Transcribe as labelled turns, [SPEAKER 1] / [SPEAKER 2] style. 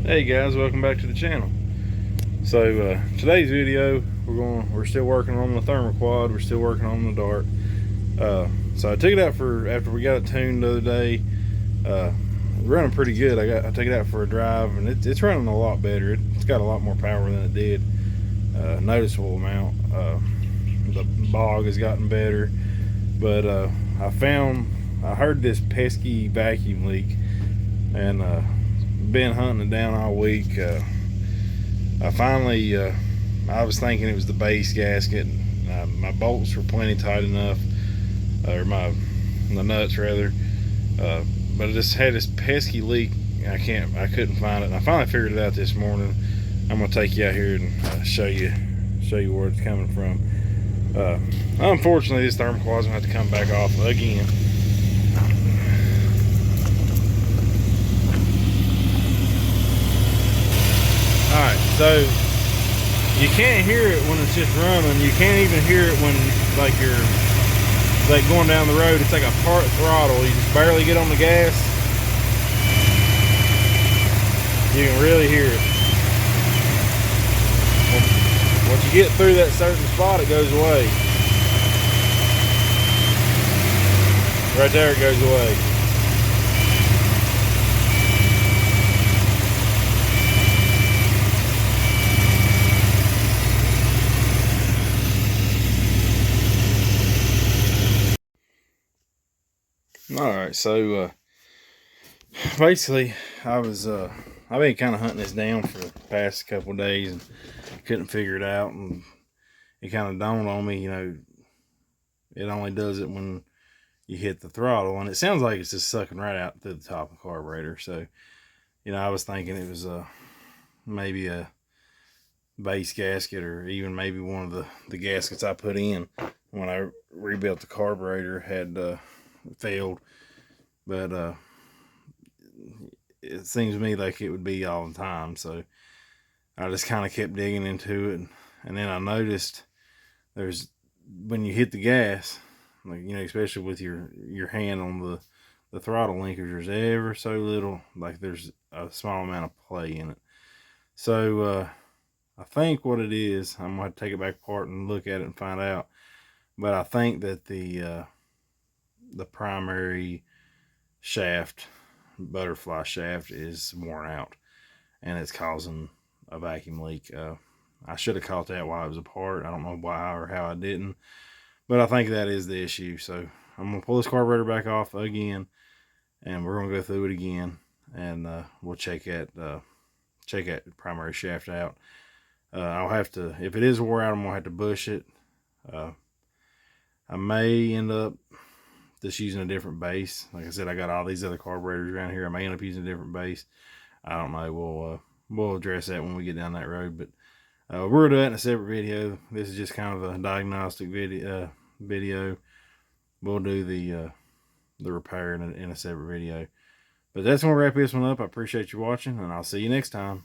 [SPEAKER 1] Hey guys, welcome back to the channel. So today's video, we're still working on the Thermoquad. We're still working on the dart. So I took it out after we got it tuned the other day. Running pretty good. I took it out for a drive, and it's running a lot better. It's got a lot more power than it did. Noticeable amount. The bog has gotten better, but I heard this pesky vacuum leak, and been hunting it down all week. I finally, I was thinking it was the base gasket. My bolts were plenty tight enough, or the nuts rather. But I just had this pesky leak. I couldn't find it. And I finally figured it out this morning. I'm gonna take you out here and show you where it's coming from. Unfortunately, this Thermoquad's gonna have to come back off again. Alright, so you can't hear it when it's just running. You can't even hear it when you're going down the road. It's like a part throttle. You just barely get on the gas. You can really hear it. Once you get through that certain spot, it goes away. Right there, it goes away. All right, so basically, I've been kind of hunting this down for the past couple of days and couldn't figure it out, and it kind of dawned on me, it only does it when you hit the throttle, and it sounds like it's just sucking right out through the top of the carburetor. So, I was thinking it was maybe a base gasket, or even maybe one of the gaskets I put in when I rebuilt the carburetor had failed. But it seems to me like it would be all the time. So I just kind of kept digging into it, and then I noticed when you hit the gas, especially with your hand on the throttle linkers, there's ever so little, there's a small amount of play in it. So I think what it is, I'm gonna have to take it back apart and look at it and find out. But I think that the primary shaft, butterfly shaft, is worn out, and it's causing a vacuum leak. I should have caught that while it was apart. I don't know why or how I didn't, but I think that is the issue. So I'm gonna pull this carburetor back off again, and we're gonna go through it again, and we'll check that primary shaft out. I'll have to, if it is wore out, I'm gonna have to bush it. I may end up just using a different base. Like I said, I got all these other carburetors around here. I may end up using a different base. I don't know. We'll address that when we get down that road. But we'll do that in a separate video. This is just kind of a diagnostic video. We'll do the repair in a separate video. But that's gonna wrap this one up. I appreciate you watching, and I'll see you next time.